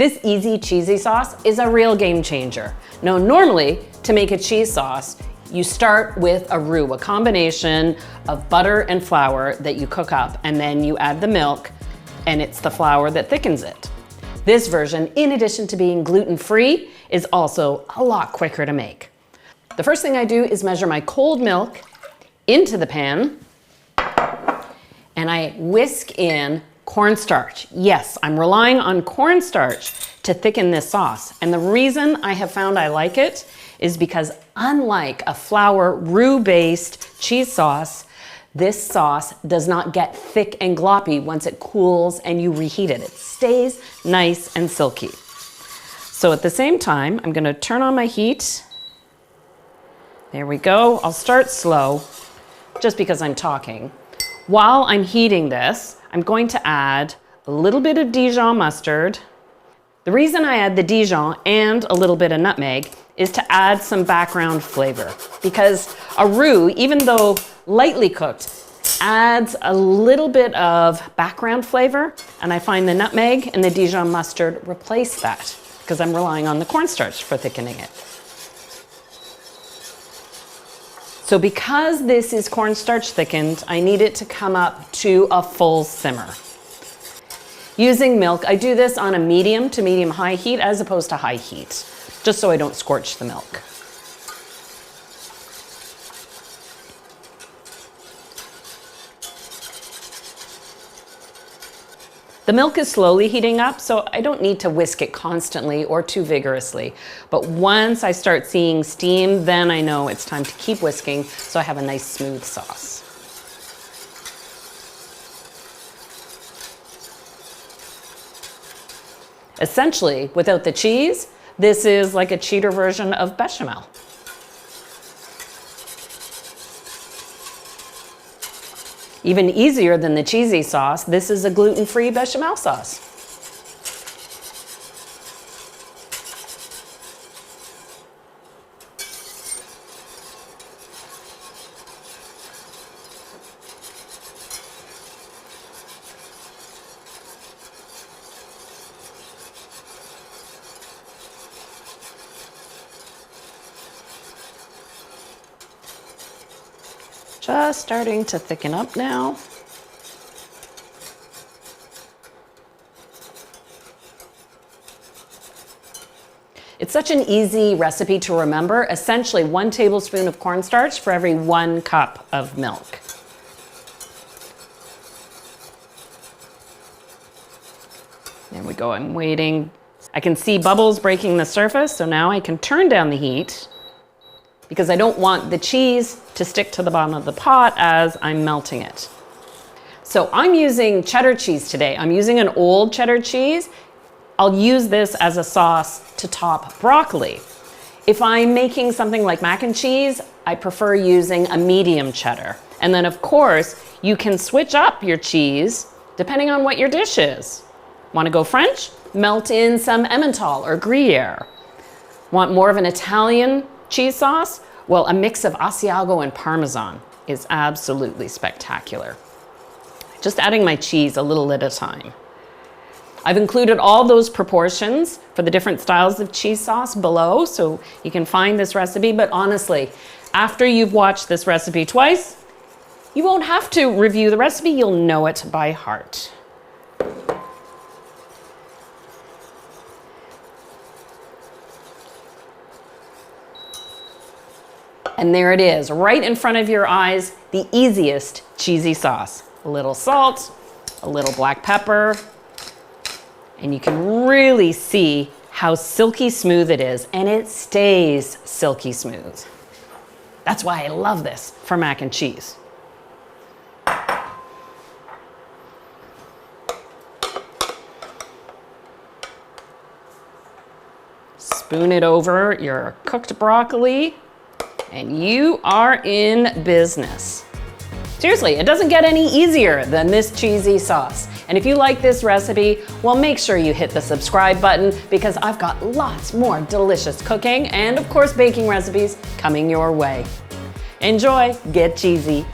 This easy cheesy sauce is a real game changer. Now, normally, to make a cheese sauce, you start with a roux, a combination of butter and flour that you cook up, and then you add the milk, and it's the flour that thickens it. This version, in addition to being gluten-free, is also a lot quicker to make. The first thing I do is measure my cold milk into the pan, and I whisk in cornstarch. Yes, I'm relying on cornstarch to thicken this sauce. And the reason I have found I like it is because unlike a flour roux-based cheese sauce, this sauce does not get thick and gloppy once it cools and you reheat it. It stays nice and silky. So at the same time, I'm gonna turn on my heat. There we go. I'll start slow, just because I'm talking. While I'm heating this, I'm going to add a little bit of Dijon mustard. The reason I add the Dijon and a little bit of nutmeg is to add some background flavor, because a roux, even though lightly cooked, adds a little bit of background flavor, and I find the nutmeg and the Dijon mustard replace that because I'm relying on the cornstarch for thickening it. So because this is cornstarch thickened, I need it to come up to a full simmer. Using milk, I do this on a medium to medium high heat as opposed to high heat, just so I don't scorch the milk. The milk is slowly heating up, so I don't need to whisk it constantly or too vigorously. But once I start seeing steam, then I know it's time to keep whisking so I have a nice smooth sauce. Essentially, without the cheese, this is like a cheater version of bechamel. Even easier than the cheesy sauce, this is a gluten-free bechamel sauce. Just starting to thicken up now. It's such an easy recipe to remember. Essentially 1 tablespoon of cornstarch for every 1 cup of milk. There we go, I'm waiting. I can see bubbles breaking the surface, so now I can turn down the heat because I don't want the cheese to stick to the bottom of the pot as I'm melting it. So I'm using cheddar cheese today. I'm using an old cheddar cheese. I'll use this as a sauce to top broccoli. If I'm making something like mac and cheese, I prefer using a medium cheddar. And then of course, you can switch up your cheese depending on what your dish is. Want to go French? Melt in some Emmental or Gruyere. Want more of an Italian cheese sauce? Well, a mix of Asiago and Parmesan is absolutely spectacular. Just adding my cheese a little at a time. I've included all those proportions for the different styles of cheese sauce below, so you can find this recipe, but honestly, after you've watched this recipe twice, you won't have to review the recipe, you'll know it by heart. And there it is, right in front of your eyes, the easiest cheesy sauce. A little salt, a little black pepper, and you can really see how silky smooth it is, and it stays silky smooth. That's why I love this for mac and cheese. Spoon it over your cooked broccoli, and you are in business. Seriously, it doesn't get any easier than this cheesy sauce. And if you like this recipe, well, make sure you hit the subscribe button because I've got lots more delicious cooking and of course baking recipes coming your way. Enjoy, get cheesy.